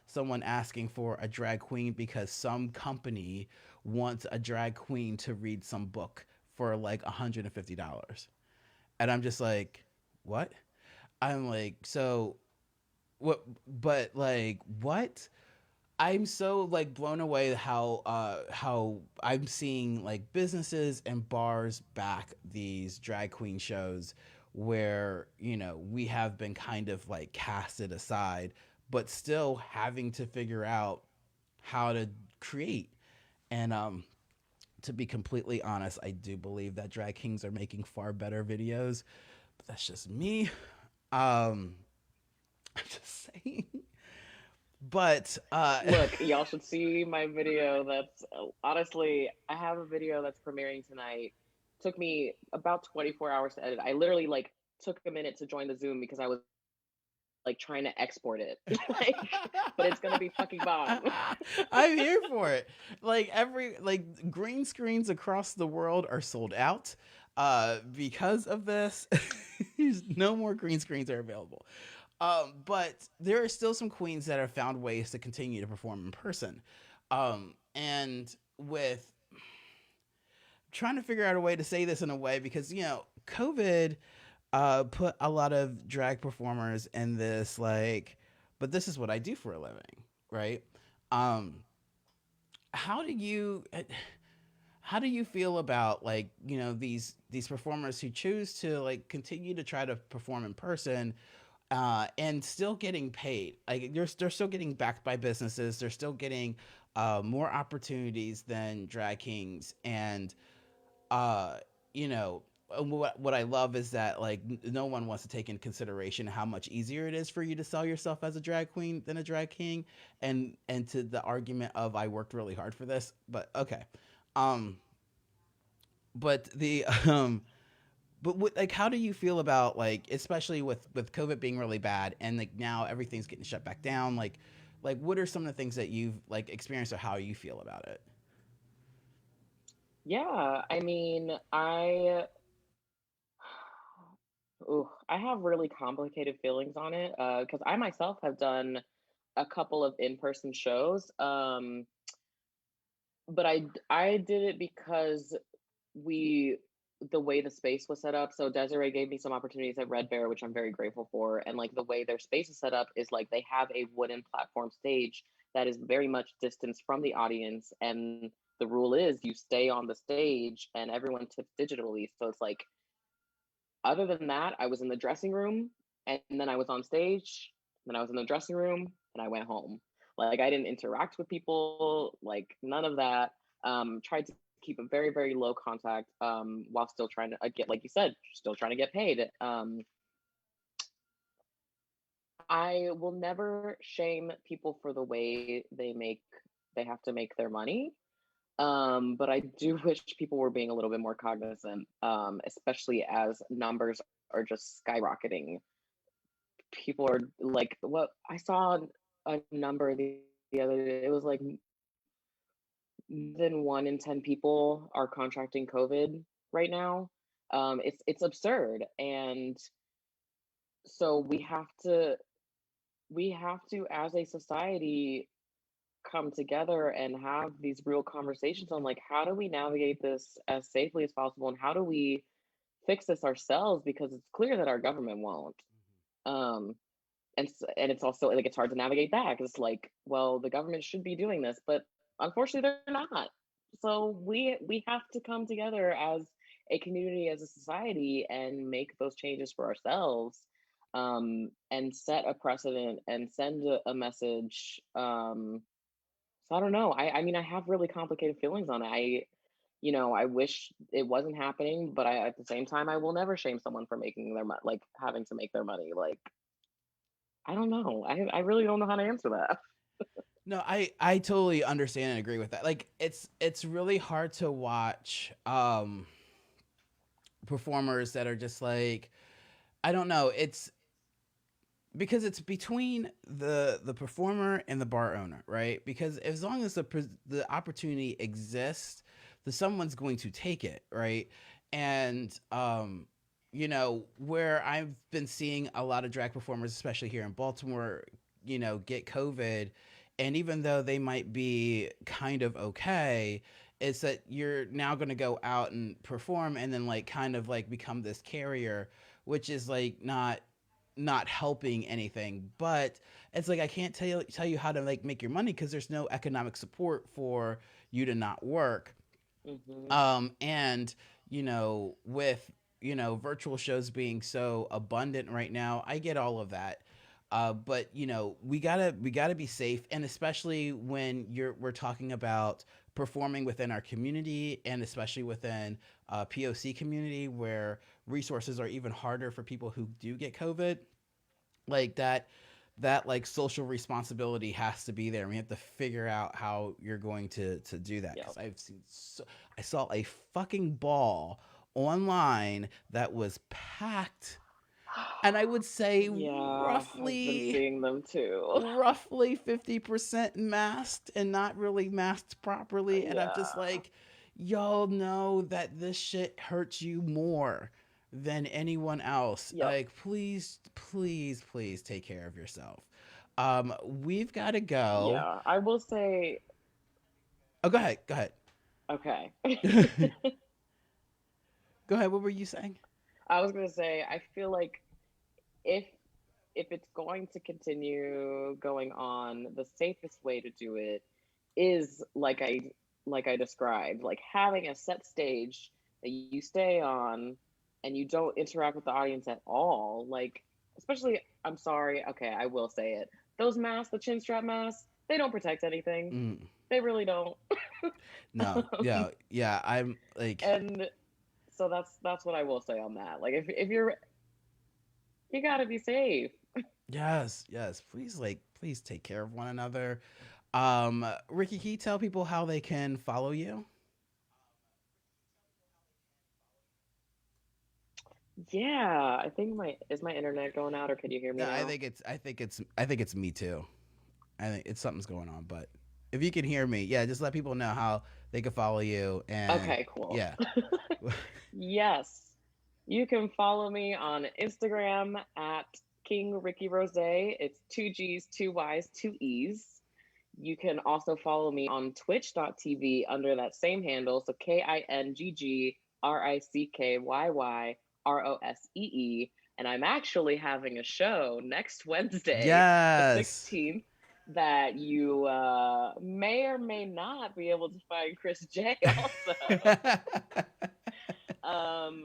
someone asking for a drag queen because some company wants a drag queen to read some book for like $150, and I'm just like, what? I'm like, so what? But like, what? I'm so like blown away how I'm seeing like businesses and bars back these drag queen shows where we have been kind of like casted aside, but still having to figure out how to create. And to be completely honest, I do believe that drag kings are making far better videos, but that's just me. Um, I'm just saying. But Look, y'all should see my video. That's honestly, I have a video that's premiering tonight. Took me about 24 hours to edit. I literally like took a minute to join the Zoom because I was like trying to export it. Like, but it's gonna be fucking bomb. I'm here for it. Like every like green screens across the world are sold out because of this. No more green screens are available. But there are still some queens that have found ways to continue to perform in person. And with trying to figure out a way to say this in a way, because COVID put a lot of drag performers in this like, but this is what I do for a living, right? Um, how do you feel about like these performers who choose to like continue to try to perform in person, and still getting paid? Like they're still getting backed by businesses. They're still getting more opportunities than drag kings. And uh, you know, what I love is that like no one wants to take in consideration how much easier it is for you to sell yourself as a drag queen than a drag king, and to the argument of I worked really hard for this. But okay, um, but the but like, how do you feel about like, especially with COVID being really bad and like now everything's getting shut back down? Like what are some of the things that you've like experienced or how you feel about it? Yeah, I mean, I have really complicated feelings on it because I myself have done a couple of in-person shows, but I did it because we the way the space was set up. So Desiree gave me some opportunities at Red Bear, which I'm very grateful for. And like the way their space is set up is like they have a wooden platform stage that is very much distanced from the audience. And the rule is you stay on the stage and everyone tips digitally. So it's like, other than that, I was in the dressing room and then I was on stage, then I was in the dressing room and I went home. Like I didn't interact with people, like none of that. Tried to keep a very, very low contact while still trying to get, like you said, still trying to get paid. I will never shame people for the way they have to make their money. But I do wish people were being a little bit more cognizant, especially as numbers are just skyrocketing. People are like, what I saw a number the other day, it was like more than 1 in 10 people are contracting COVID right now. It's absurd. And so we have to as a society come together and have these real conversations on like how do we navigate this as safely as possible and how do we fix this ourselves because it's clear that our government won't. um and it's also like it's hard to navigate that because it's like, well, the government should be doing this, but unfortunately they're not. So we have to come together as a community, as a society, and make those changes for ourselves, and set a precedent and send a message. So I don't know. I mean, I have really complicated feelings on it. I wish it wasn't happening, but at the same time, I will never shame someone for making their money, like having to make their money. Like, I don't know. I really don't know how to answer that. No, I totally understand and agree with that. Like it's really hard to watch performers that are just like, I don't know, it's because it's between the performer and the bar owner, right? Because as long as the opportunity exists, the someone's going to take it, right? And where I've been seeing a lot of drag performers, especially here in Baltimore, get COVID, and even though they might be kind of okay, it's that you're now going to go out and perform and then like kind of like become this carrier, which is like not helping anything. But it's like I can't tell you how to like make your money because there's no economic support for you to not work. Hmm. And with virtual shows being so abundant right now, I get all of that. But we gotta be safe, and especially when we're talking about performing within our community, and especially within POC community where resources are even harder for people who do get COVID, like that like social responsibility has to be there. We have to figure out how you're going to do that Yep. because I saw a fucking ball online that was packed, and I would say Yeah, I've been seeing them too. roughly 50% masked and not really masked properly. And I'm just Yeah. like, y'all know that this shit hurts you more than anyone else. Yep. Like, please, please, please take care of yourself. We've got to go. Yeah. I will say, Oh, go ahead. Go ahead. okay. Go ahead. What were you saying? I was gonna say, I feel like if if it's going to continue going on, the safest way to do it is like I described, like having a set stage that you stay on and you don't interact with the audience at all. Like, especially, I'm sorry, okay, I will say it. Those masks, the chin strap masks, they don't protect anything. Mm, They really don't. no. Yeah. Yeah. I'm like, And so that's what I will say on that. Like if you're, you got to be safe. yes, yes. Please, like, please take care of one another. Ricky, can you tell people how they can follow you? Yeah, I think my internet going out, or can you hear me No, I now? think it's me too. I think it's something's going on, but if you can hear me, yeah, just let people know how they can follow you, and Okay, cool. yeah. Yes. You can follow me on Instagram at King Ricky Rosé. It's two G's, two Y's, two E's. You can also follow me on twitch.tv under that same handle. So KINGG RickyRosee. And I'm actually having a show next Wednesday, the Yes. 16th, that you may or may not be able to find Chris J also.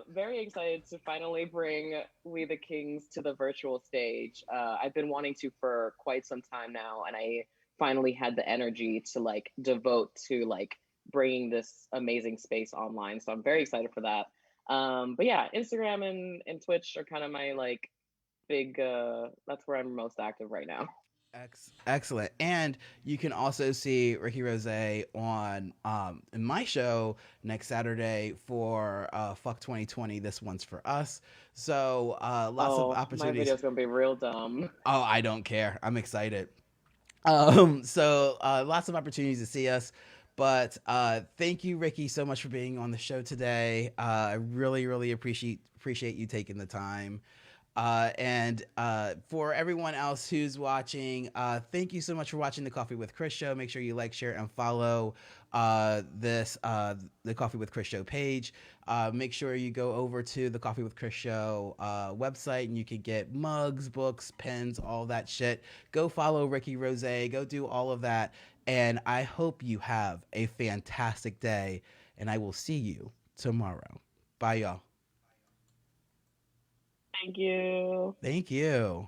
Very excited to finally bring We the Kings to the virtual stage. I've been wanting to for quite some time now, and I finally had the energy to like devote to like bringing this amazing space online. So I'm very excited for that. But yeah, Instagram and Twitch are kind of my like big. That's where I'm most active right now. Excellent. And you can also see Ricky Rose on in my show next Saturday for Fuck 2020. This one's for us. So lots of Oh, my opportunities. video's gonna be real dumb. Oh, I don't care. I'm excited. So lots of opportunities to see us. But thank you, Ricky, so much for being on the show today. I really, really appreciate you taking the time. And for everyone else who's watching, thank you so much for watching the Coffee with Chris show. Make sure you like, share, and follow the Coffee with Chris show page. Make sure you go over to the Coffee with Chris show website, and you can get mugs, books, pens, all that shit. Go follow Ricky Rose. Go do all of that. And I hope you have a fantastic day. And I will see you tomorrow. Bye, y'all. Thank you. Thank you.